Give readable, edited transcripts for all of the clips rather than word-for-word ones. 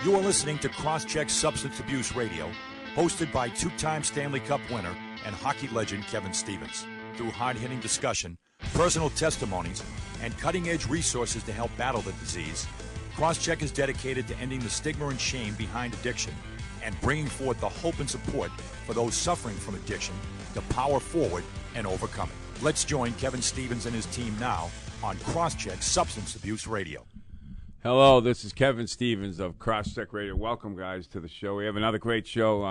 You are listening to Crosscheck Substance Abuse Radio, hosted by two-time Stanley Cup winner and hockey legend Kevin Stevens. Through hard-hitting discussion, personal testimonies, and cutting-edge resources to help battle the disease, Crosscheck is dedicated to ending the stigma and shame behind addiction and bringing forth the hope and support for those suffering from addiction to power forward and overcome it. Let's join Kevin Stevens and his team now on Crosscheck Substance Abuse Radio. Hello, this is Kevin Stevens of Crosscheck Radio. Welcome, guys, to the show. We have another great show.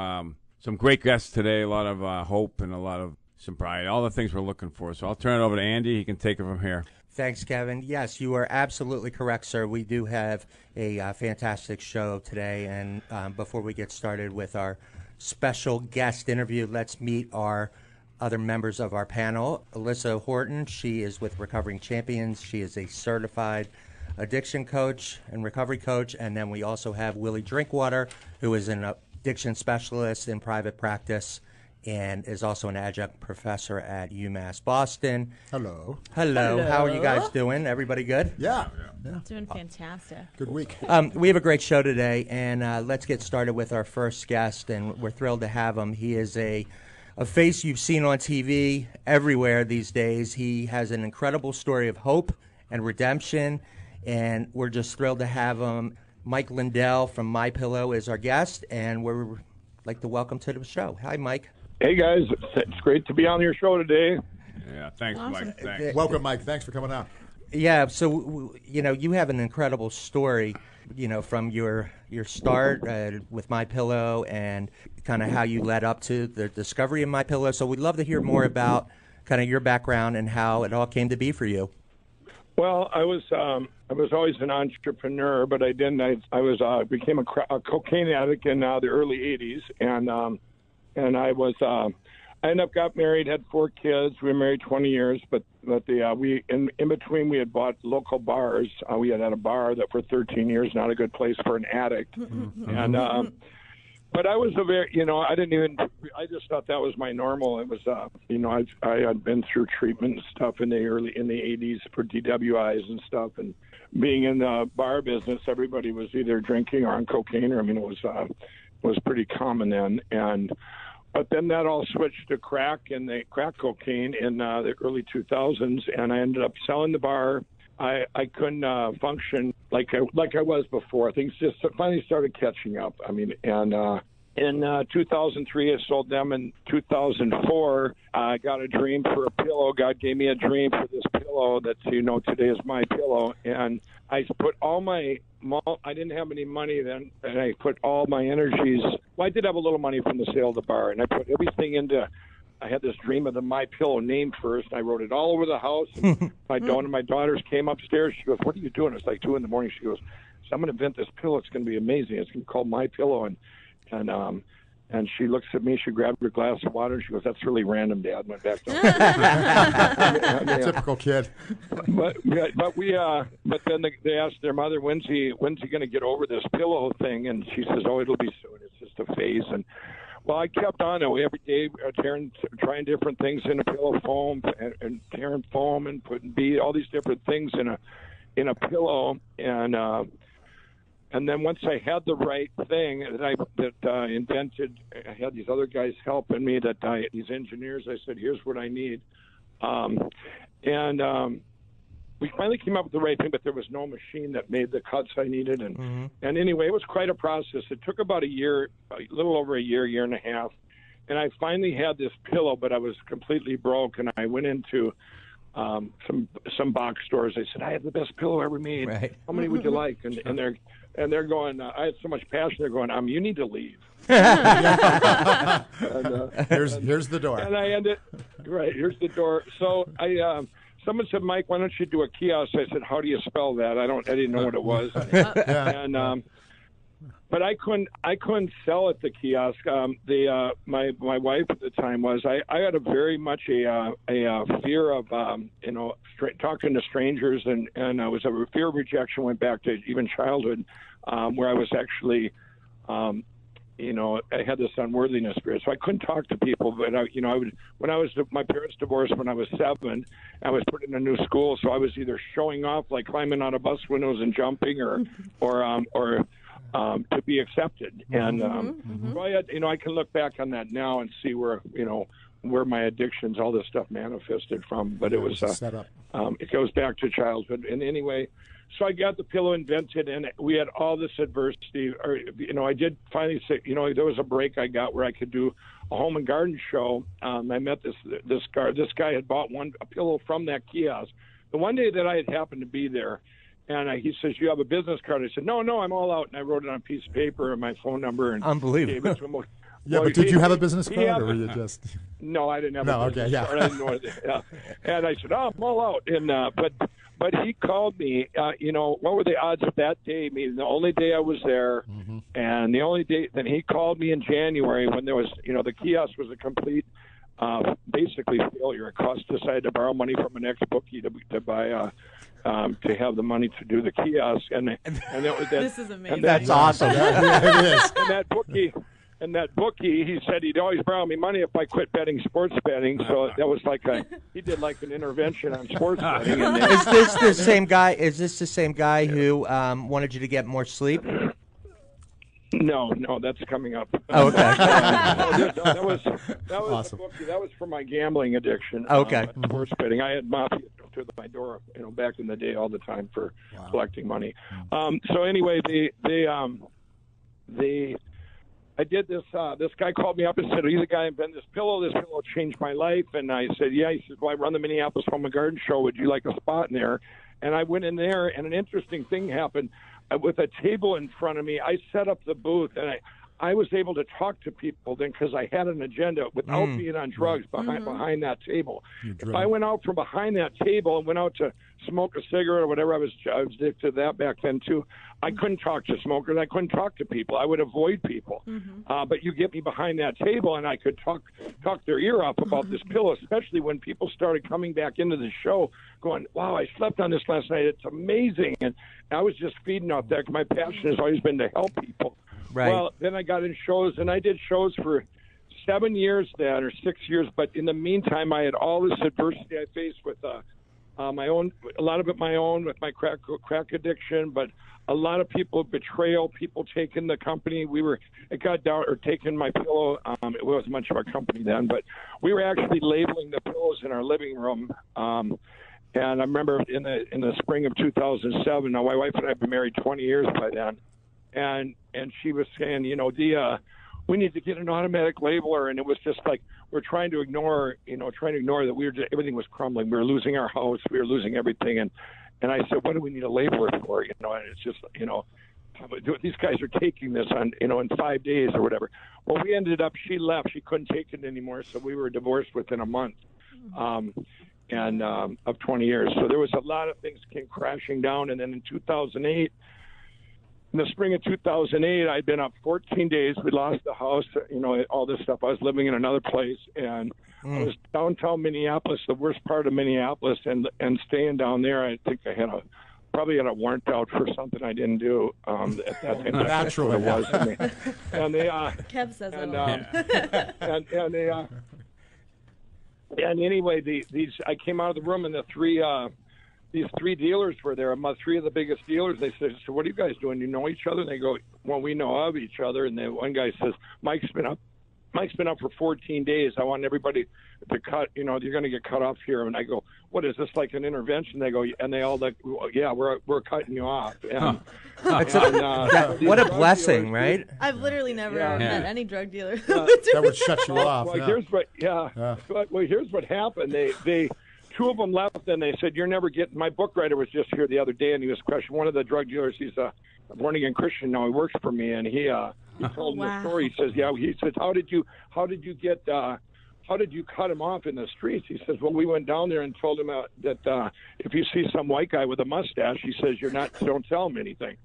Some great guests today, a lot of hope and a lot of sobriety, all the things we're looking for. So I'll turn it over to Andy. He can take it from here. Thanks, Kevin. Yes, you are absolutely correct, sir. We do have a fantastic show today. And before we get started with our special guest interview, let's meet our other members of our panel. Alyssa Horton, she is with Recovering Champions. She is a certified addiction coach and recovery coach. And then we also have Willie Drinkwater, who is an addiction specialist in private practice and is also an adjunct professor at UMass Boston. Hello. Hello. How are you guys doing? Everybody good? Yeah. Doing fantastic. Good week. We have a great show today, and let's get started with our first guest, and we're thrilled to have him. He is a face you've seen on TV everywhere these days. He has an incredible story of hope and redemption, and we're just thrilled to have him. Mike Lindell from MyPillow is our guest, and we're like to welcome to the show. Hi, Mike. Hey, guys. It's great to be on your show today. Yeah, thanks, Awesome. Mike. Thanks. Welcome, Mike. Thanks for coming out. Yeah, so, you have an incredible story, from your start with MyPillow and kind of how you led up to the discovery of MyPillow. So we'd love to hear more about kind of your background and how it all came to be for you. Well, I was always an entrepreneur, but I didn't. I became a cocaine addict in the early '80s, and I ended up got married, had 4 kids. We were married 20 years, but we in between we had bought local bars. We had a bar that for 13 years, not a good place for an addict, and. But I was I just thought that was my normal. It was, I had been through treatment and stuff in the 80s for DWIs and stuff. And being in the bar business, everybody was either drinking or on cocaine. It was pretty common then. But then that all switched to crack and the crack cocaine in the early 2000s. And I ended up selling the bar. I couldn't function like I was before. Things just finally started catching up. In 2003, I sold them. In 2004, I got a dream for a pillow. God gave me a dream for this pillow that today is MyPillow. And I put I didn't have any money then, and I put all my energies. Well, I did have a little money from the sale of the bar, and I put everything into. I had this dream of the MyPillow name first, and I wrote it all over the house. And my daughters came upstairs. She goes, "What are you doing?" It's like 2 a.m. She goes, "So I'm going to invent this pillow. It's going to be amazing. It's going to be called MyPillow." And she looks at me. She grabbed her glass of water. And she goes, "That's really random, Dad." And went back down. Typical kid. But then they asked their mother, "When's he going to get over this pillow thing?" And she says, "Oh, it'll be soon. It's just a phase." And well, I kept on it every day, trying different things in a pillow foam and tearing foam and putting all these different things in a pillow. And then once I had the right thing that I invented, I had these other guys helping me. These engineers. I said, "Here's what I need," we finally came up with the right thing, but there was no machine that made the cuts I needed. And anyway, it was quite a process. It took about a little over a year and a half. And I finally had this pillow, but I was completely broke. And I went into some box stores. I said, "I have the best pillow ever made. Right. How many would you like?" And they're going, I had so much passion. They're going, "You need to leave." Here's the door. And I ended, right, here's the door. So someone said, "Mike, why don't you do a kiosk?" I said, "How do you spell that?" I didn't know what it was. But I couldn't sell at the kiosk. My wife at the time I had a very much a fear of talking to strangers, and I was a fear of rejection. Went back to even childhood, where I was actually, I had this unworthiness spirit, so I couldn't talk to people. But my parents divorced when I was 7. I was put in a new school, so I was either showing off, like climbing out of bus windows and jumping, or to be accepted. And so I can look back on that now and see where my addictions, all this stuff manifested from. But it was set up. It goes back to childhood. And anyway, so I got the pillow invented, and we had all this adversity. I did finally say, there was a break I got where I could do a home and garden show. I met this guy had bought a pillow from that kiosk. The one day that I had happened to be there, and he says, "You have a business card?" I said, "No, I'm all out." And I wrote it on a piece of paper and my phone number. And unbelievable. Gave it to him. Yeah, but did you have a business card, or were you just? No, I didn't have a business card. I didn't know it. Yeah. And I said, "Oh, I'm all out." And but he called me. What were the odds of that day? I mean, the only day I was there, and the only day. Then he called me in January when there was, the kiosk was a complete, basically failure. It cost us. I had to borrow money from an ex-bookie to buy. To have the money to do the kiosk, and that was that. This is amazing. That's awesome. Yeah, it is. And that bookie, he said he'd always borrow me money if I quit betting sports betting. So that was he did like an intervention on sports betting. Is this the same guy? Is this the same guy who wanted you to get more sleep? No, that's coming up. Oh, okay. that was awesome. That was for my gambling addiction. Okay. Sports betting. I had mafia to my door, back in the day all the time for collecting money. So anyway, I did this. This guy called me up and said, "Are you the guy who invented this pillow? This pillow changed my life." And I said, "Yeah." He said, "Well, I run the Minneapolis Home and Garden Show. Would you like a spot in there?" And I went in there, and an interesting thing happened. With a table in front of me, I set up the booth, and I was able to talk to people then because I had an agenda without being on drugs behind that table. If I went out from behind that table and went out to smoke a cigarette or whatever, I was addicted to that back then too. I couldn't talk to smokers. I couldn't talk to people. I would avoid people. But you get me behind that table, and I could talk their ear up about this pillow, especially when people started coming back into the show going, "Wow, I slept on this last night. It's amazing." And I was just feeding off that. My passion has always been to help people. Right. Well, then I got in shows, and I did shows for 7 years then, or 6 years. But in the meantime, I had all this adversity I faced with my own, a lot of it my own, with my crack addiction, but a lot of people betrayal, people taking the company. It got down, or taking my pillow. It wasn't much of a company then, but we were actually labeling the pillows in our living room. And I remember in the spring of 2007. Now my wife and I have been married 20 years by then. And she was saying, we need to get an automatic labeler, and it was just like we're trying to ignore that everything was crumbling. We were losing our house, we were losing everything, and I said, what do we need a labeler for? And it's just these guys are taking this on in 5 days or whatever. Well, we ended up. She left. She couldn't take it anymore, so we were divorced within a month. Of 20 years. So there was a lot of things came crashing down, and then in 2008. In the spring of 2008, I'd been up 14 days. We lost the house, all this stuff. I was living in another place, and I was downtown Minneapolis, the worst part of Minneapolis, and staying down there. I think I probably had a warrant out for something I didn't do at that time. Naturally, it was. And they, Kev says it. And anyway, I came out of the room, and these three dealers were there, three of the biggest dealers. They said, "So what are you guys doing? You know each other?" And they go, "Well, we know of each other." And then one guy says, Mike's been up for 14 days. I want everybody to cut, you're going to get cut off here. And I go, "What is this, like an intervention?" They go, and they all like, well, "Yeah, we're cutting you off." And, what a blessing, right? I've literally never met any drug dealer. That would shut you off. Well, here's what happened. They two of them left, and they said, "You're never getting." My book writer was just here the other day, and he was questioning one of the drug dealers. He's a born-again Christian now. He works for me, and he told me the story. He says, "Yeah." He says, "How did you cut him off in the streets?" He says, "Well, we went down there and told him that if you see some white guy with a mustache," he says, don't tell him anything."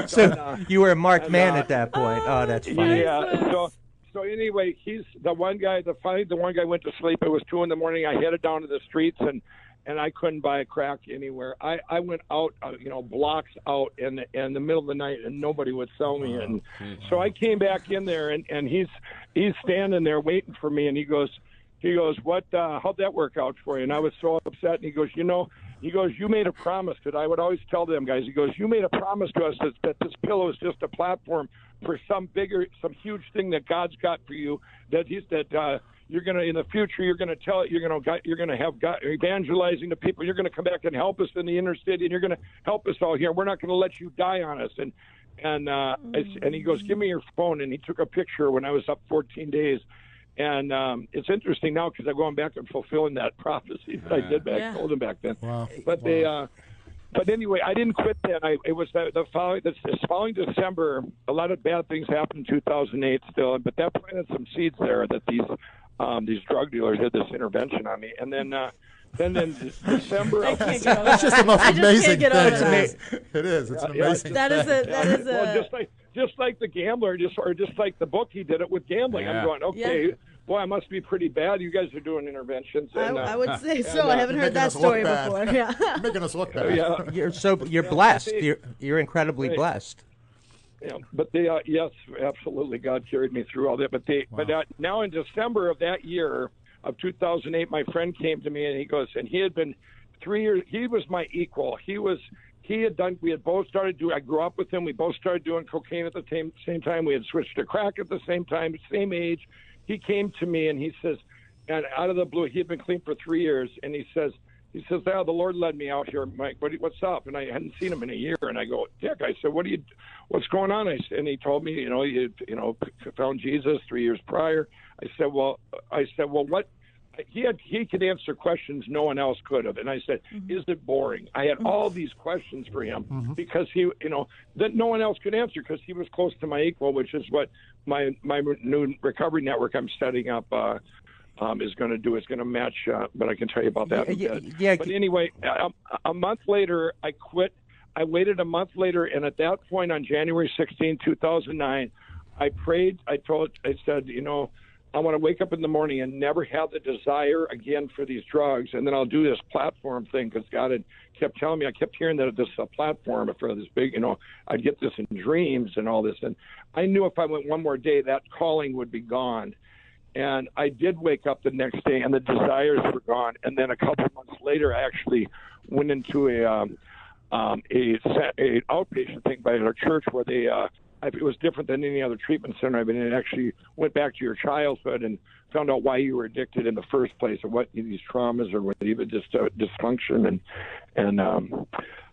So you were a marked man at that point. Oh, that's funny. Yeah. So anyway, the one guy went to sleep. It was 2 a.m. I headed down to the streets, and I couldn't buy a crack anywhere. I went out, blocks out in the middle of the night, and nobody would sell me. And so I came back in there, and he's standing there waiting for me, and he goes, "What? How'd that work out for you?" And I was so upset. And he goes, He goes, you made a promise, because I would always tell them guys, he goes, you made a promise to us that this pillow is just a platform for some huge thing that God's got for you, that you're going to, in the future, you're going to tell it, you're going to have God evangelizing to people, you're going to come back and help us in the inner city, and you're going to help us all here. We're not going to let you die on us. And he goes, give me your phone, and he took a picture when I was up 14 days. And it's interesting now because I'm going back and fulfilling that prophecy that I did back, told him back then. Wow. But anyway, I didn't quit then. It was the following December. A lot of bad things happened in 2008 still, but that planted some seeds there that these drug dealers did this intervention on me. And then in December, I can't get over That's just the most I just amazing can't get over thing. that. It is. It's an amazing. That is a. well, just like the gambler, just like the book, he did it with gambling. Yeah. I'm going, okay, boy, I must be pretty bad. You guys are doing interventions. And, I would say so. I haven't heard that story before. Yeah. You're making us look bad. You're blessed. You're incredibly blessed. Yeah, but yes, absolutely, God carried me through all that. But now in December of that year of 2008, my friend came to me and he goes, and he had been 3 years. He was my equal. We had both started doing. I grew up with him. We both started doing cocaine at the same time. We had switched to crack at the same time, same age. He came to me and he says, and out of the blue, he had been clean for 3 years, and he says, the Lord led me out here, Mike. What's up? And I hadn't seen him in a year, and I go, Dick. I said, what's going on? And he told me, he found Jesus 3 years prior. I said, well, what? He could answer questions no one else could have. And I said, is it boring? I had all these questions for him because he, that no one else could answer because he was close to my equal, which is what my new recovery network I'm setting up is going to do. It's going to match, but I can tell you about that in a bit. Yeah. But anyway, a month later, I quit. I waited a month later, and at that point on January 16, 2009, I prayed. I said, I want to wake up in the morning and never have the desire again for these drugs, and then I'll do this platform thing because God had kept telling me. I kept hearing that this is a platform for this big, I'd get this in dreams and all this, and I knew if I went one more day, that calling would be gone. And I did wake up the next day, and the desires were gone. And then a couple of months later, I actually went into a outpatient thing by our church where they. It was different than any other treatment center I've been in. It actually went back to your childhood and found out why you were addicted in the first place, or what these traumas, or what even just dysfunction,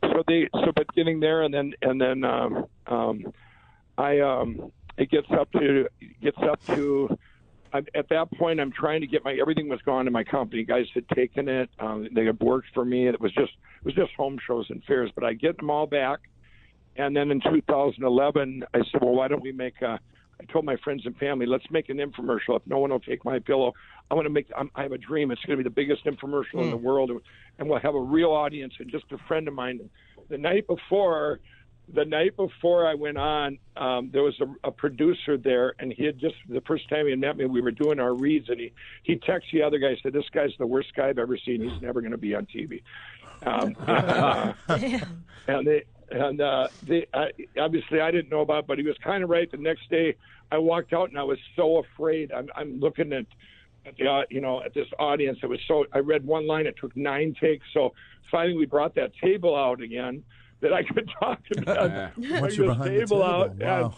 but getting there, and then it gets up to. At that point, I'm trying to get everything was gone in my company. Guys had taken it. They had worked for me. It was just home shows and fairs, but I get them all back. And then in 2011, I said, well, why don't we I told my friends and family, let's make an infomercial. If no one will take MyPillow, I have a dream. It's going to be the biggest infomercial in the world, and we'll have a real audience. And just a friend of mine, the night before I went on, there was a producer there, and he had the first time he had met me, we were doing our reads, and he texted the other guy, said, this guy's the worst guy I've ever seen. He's never going to be on TV. Obviously I didn't know about it, but he was kind of right. The next day I walked out and I was so afraid. I'm looking at this audience. I read one line. It took 9 takes. So finally we brought that table out again that I could talk about. Once you're behind the table, wow.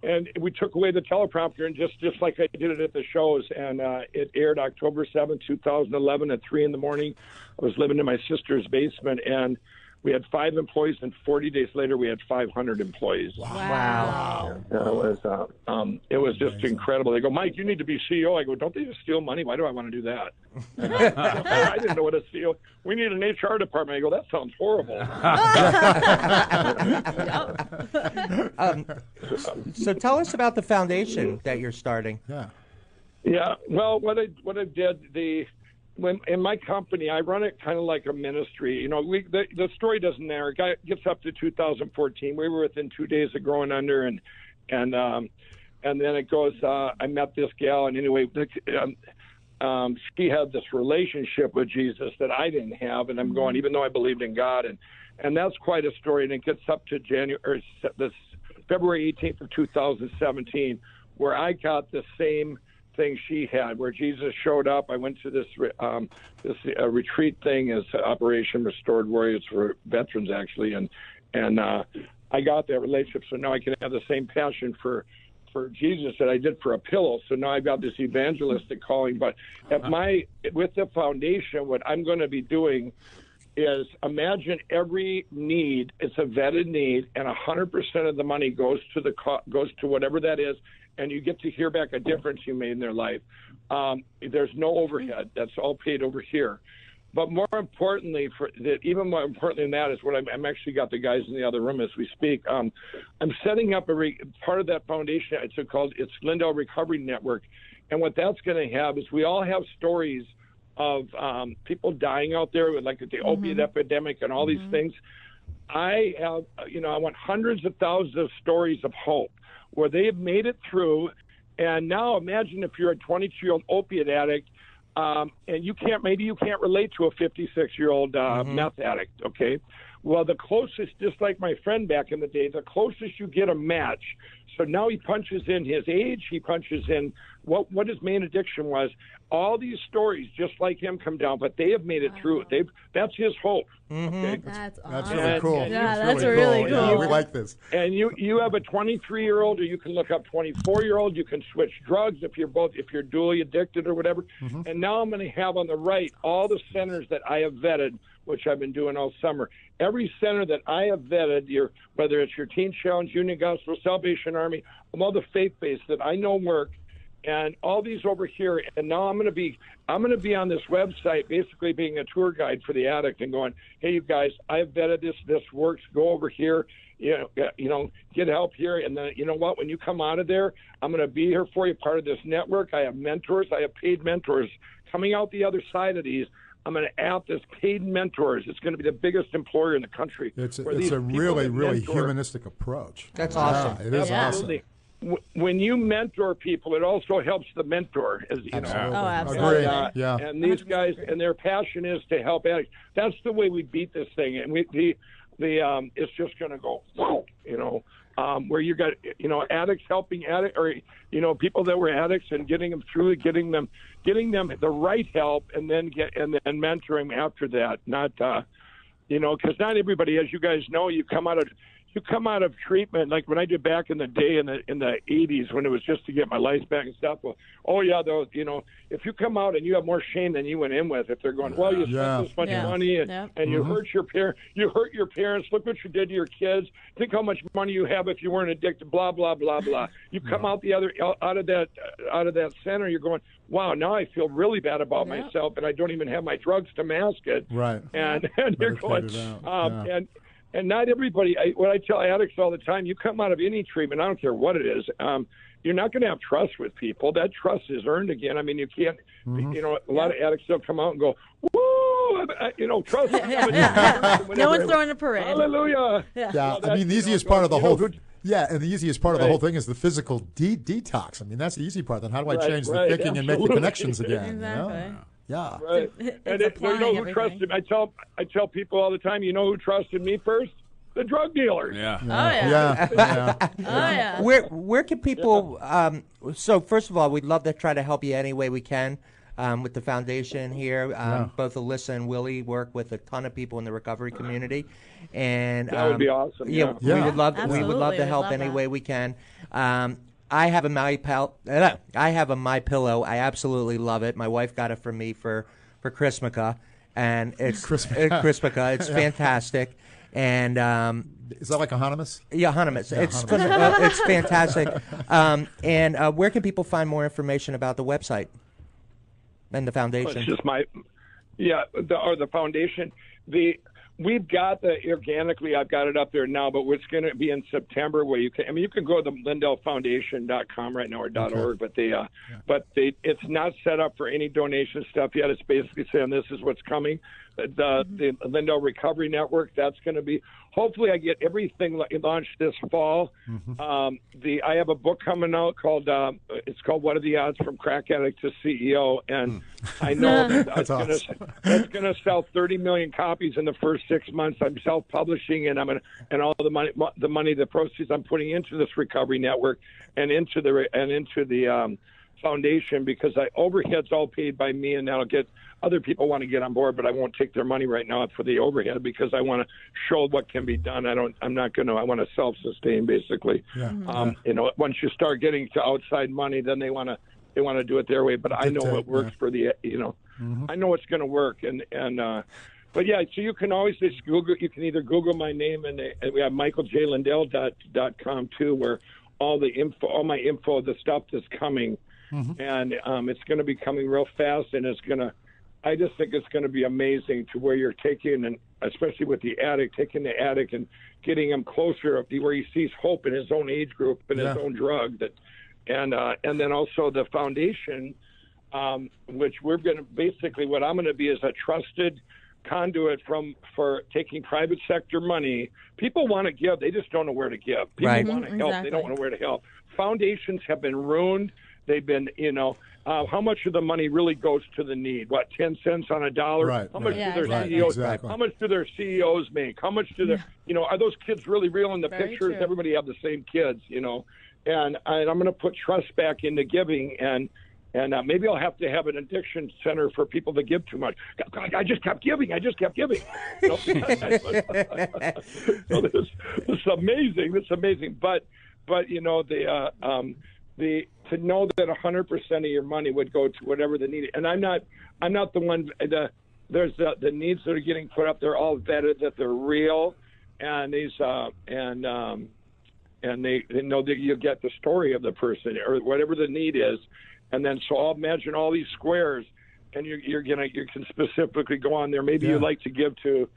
And we took away the teleprompter, and just like I did it at the shows, and it aired October 7th, 2011 at 3 in the morning. I was living in my sister's basement, and we had 5 employees, and 40 days later, we had 500 employees. Wow. It was just incredible. They go, Mike, you need to be CEO. I go, don't they just steal money? Why do I want to do that? I didn't know what a CEO. We need an HR department. I go, that sounds horrible. So tell us about the foundation that you're starting. Yeah. Well, what I did, in my company, I run it kind of like a ministry. The story doesn't narrow. It gets up to 2014. We were within 2 days of growing under, and then it goes. I met this gal, and anyway, she had this relationship with Jesus that I didn't have, and I'm going, even though I believed in God, and that's quite a story. And it gets up to February 18th of 2017, where I got the same thing she had, where Jesus showed up. I went to this retreat thing as Operation Restored Warriors for veterans, actually, and I got that relationship. So now I can have the same passion for Jesus that I did for a pillow. So now I've got this evangelistic calling. But with the foundation, what I'm going to be doing is imagine every need. It's a vetted need, and 100% of the money goes to whatever that is, and you get to hear back a difference you made in their life. There's no overhead. That's all paid over here. But more importantly, even more importantly than that is what I'm actually got the guys in the other room as we speak. I'm setting up part of that foundation. It's Lindell Recovery Network, and what that's going to have is we all have stories of people dying out there with like the opiate epidemic and all these things. I want hundreds of thousands of stories of hope where they have made it through. And now imagine if you're a 22-year-old opiate addict. And you can't relate to a 56-year-old meth addict, okay? Well, the closest, just like my friend back in the day, the closest you get a match. So now he punches in his age, he punches in what his main addiction was. All these stories, just like him, come down, but they have made it through. That's his hope. Okay? That's awesome. That's really cool. Yeah, that's really cool. Yeah, we like this. And you have a 23-year-old, or you can look up 24-year-old. You can switch drugs if you're dually addicted or whatever. And now I'm going to have on the right all the centers that I have vetted, which I've been doing all summer. Every center that I have vetted, whether it's your Teen Challenge, Union Gospel, Salvation Army, all the faith-based that I know work, and all these over here. And now I'm going to be on this website, basically being a tour guide for the addict and going, hey, you guys, I've vetted this. This works. Go over here. Get help here. And then, you know what? When you come out of there, I'm going to be here for you, part of this network. I have mentors. I have paid mentors coming out the other side of these. I'm going to add this paid mentors. It's going to be the biggest employer in the country. It's a really, really humanistic approach. That's awesome. Yeah, it is Absolutely. awesome. When you mentor people, it also helps the mentor. Absolutely. Oh, absolutely. Yeah. And these guys, and their passion is to help addicts. That's the way we beat this thing. And it's just going to go, where you got, addicts helping addicts, or, people that were addicts and getting them through it, getting them the right help, and then mentoring after that. Not, because not everybody, as you guys know, you come out of treatment, like when I did back in the day in the 80s when it was just to get my life back and stuff. Well, if you come out and you have more shame than you went in with, if they're going, well, you spent this much money and you hurt your parents, look what you did to your kids. Think how much money you have if you weren't addicted. Blah blah blah blah. You come out out of that center, you're going, wow, now I feel really bad about myself, and I don't even have my drugs to mask it. Right. And you're going, And not everybody, what I tell addicts all the time, you come out of any treatment, I don't care what it is, you're not going to have trust with people. That trust is earned again. I mean, you can't, a lot of addicts still come out and go, woo, trust. No one's throwing a parade. Hallelujah. Yeah, I mean, the easiest part of the whole and the easiest part of the whole thing is the physical detox. I mean, that's the easy part. Then how do I change the thinking and make the connections again? Exactly. Yeah. Right. And who trusted? I tell people all the time, who trusted me first? The drug dealers. Yeah. Oh yeah. Where can people? So first of all, we'd love to try to help you any way we can with the foundation here. Both Alyssa and Willie work with a ton of people in the recovery community, and that would be awesome. We would love to help any way we can. I have a MyPillow. I absolutely love it. My wife got it for me for Christmas, and it's Christmas. It's fantastic. And is that like anonymous? Yeah, anonymous. It's fantastic. And where can people find more information about the website and the foundation? It's just the foundation. We've got organically, I've got it up there now, but it's going to be in September where you can go to LindellFoundation.com right now or .org, but it's not set up for any donation stuff yet. It's basically saying this is what's coming. The Lindell Recovery Network, that's going to be, hopefully I get everything launched this fall. I have a book coming out called What Are the Odds from Crack Addict to CEO, and I know that's going to sell 30 million copies in the first 6 months. I'm self-publishing, and all the money, the proceeds I'm putting into this recovery network and into the foundation because overhead's all paid by me, and that'll get other people want to get on board, but I won't take their money right now for the overhead because I want to show what can be done. I want to self-sustain basically. Yeah. Once you start getting to outside money, then they want to do it their way. But I know what works for the, I know it's going to work. But yeah, so you can always just Google. You can either Google my name and we have michaeljlindell.com too, where all my info, the stuff that's coming, and it's going to be coming real fast, and I just think it's going to be amazing to where you're taking, and especially with the addict, taking the addict and getting him closer where he sees hope in his own age group and his own drug. And then also the foundation, which we're going to basically what I'm going to be is a trusted conduit for taking private sector money. People want to give, they just don't know where to give. People want to help, they don't know where to help. Foundations have been ruined. They've been, how much of the money really goes to the need? What, 10 cents on a dollar? Right. How much do their right. CEOs? Exactly. How much do their CEOs make? How much do their, are those kids really real in the Very pictures? true. Everybody have the same kids, And I'm going to put trust back into giving, and maybe I'll have to have an addiction center for people that give too much. God, I just kept giving. This is amazing. It's amazing. But to know that 100% of your money would go to whatever the need. And I'm not the one. There's the needs that are getting put up. They're all vetted that they're real, and these and they know that you get the story of the person or whatever the need is. And then, so I'll imagine all these squares, and you can specifically go on there. Maybe you like to give to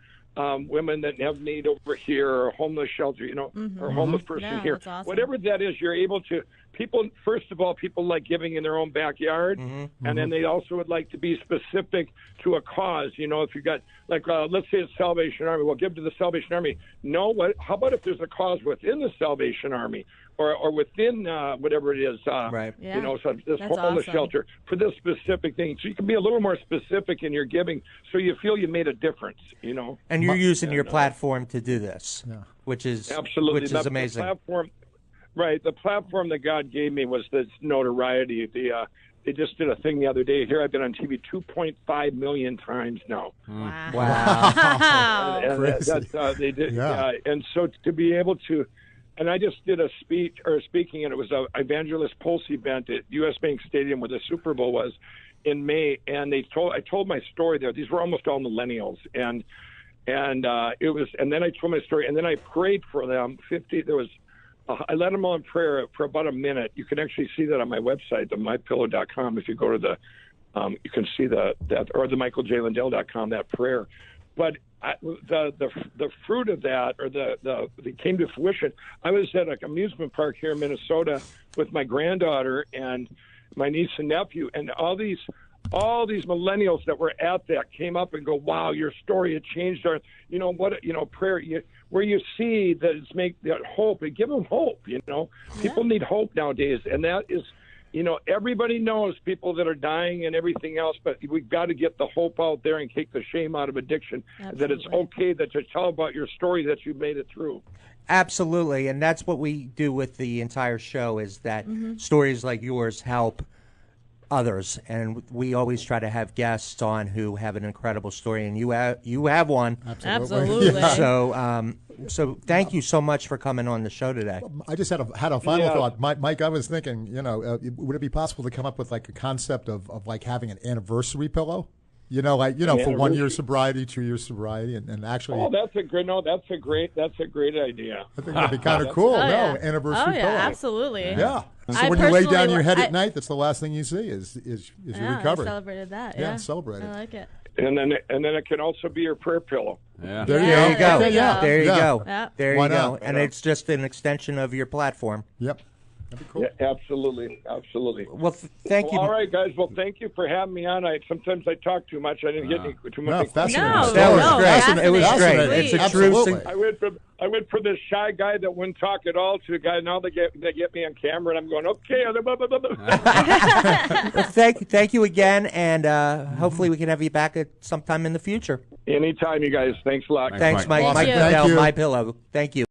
women that have need over here, or a homeless shelter, or a homeless person here. That's awesome. Whatever that is, you're able to. People, first of all, people like giving in their own backyard, and then they also would like to be specific to a cause. If you got let's say it's Salvation Army, well, give to the Salvation Army. No, how about if there's a cause within the Salvation Army? Or within whatever it is, Right. Yeah. So this That's homeless awesome. shelter for this specific thing. So you can be a little more specific in your giving, so you feel you made a difference. And you're using your platform to do this, which is Absolutely, which is amazing. The platform that God gave me was this notoriety. They just did a thing the other day. Here I've been on TV 2.5 million times now. Wow. And that's they did. And so to be able to. And I just did a speaking, and it was a Evangelist Pulse event at U.S. Bank Stadium where the Super Bowl was in May. And I told my story there. These were almost all millennials, and then I told my story, and then I prayed for them. I led them all in prayer for about a minute. You can actually see that on my website, the MyPillow.com. If you go to you can see that, or the MichaelJLindell.com, that prayer. But the fruit of that, or they came to fruition. I was at an amusement park here in Minnesota with my granddaughter and my niece and nephew, and all these millennials that were at that came up and go, "Wow, your story had changed our, prayer." Where you see that it's make that hope, and give them hope. People need hope nowadays, and that is. Everybody knows people that are dying and everything else, but we've got to get the hope out there and take the shame out of addiction. Absolutely. That it's okay that you tell about your story, that you've made it through. Absolutely, and that's what we do with the entire show, is that stories like yours help others, and we always try to have guests on who have an incredible story, and you have one. Absolutely. So thank you so much for coming on the show today. I just had a final thought, Mike. I was thinking, would it be possible to come up with like a concept of like having an anniversary pillow? For 1 year sobriety, 2 years sobriety, and actually. Oh, that's a great idea. I think that'd be kind of cool. Anniversary pillow. Absolutely. Yeah. So I when you lay down personally- your head at night, that's the last thing you see is your recovery. I celebrated that. Yeah, celebrate it. I like it. And then it can also be your prayer pillow. Yeah. There you Yeah, go. there you go. There you Yeah. go. Yeah. There Why you go. not? And it's just an extension of your platform. Yep. That'd be cool. Yeah, absolutely. Well, thank you. All right, guys. Well, thank you for having me on. Sometimes I talk too much. I didn't get too much. Fascinating. No, That was no, great. It was fascinating. great. It's a Absolutely. true. I went from this shy guy that wouldn't talk at all to a guy now they get me on camera, and I'm going, okay. Well, thank you again, and hopefully we can have you back at sometime in the future. Anytime, you guys. Thanks a lot. Thanks, Mike. Awesome. Mike Thank Lindell, you. MyPillow. Thank you.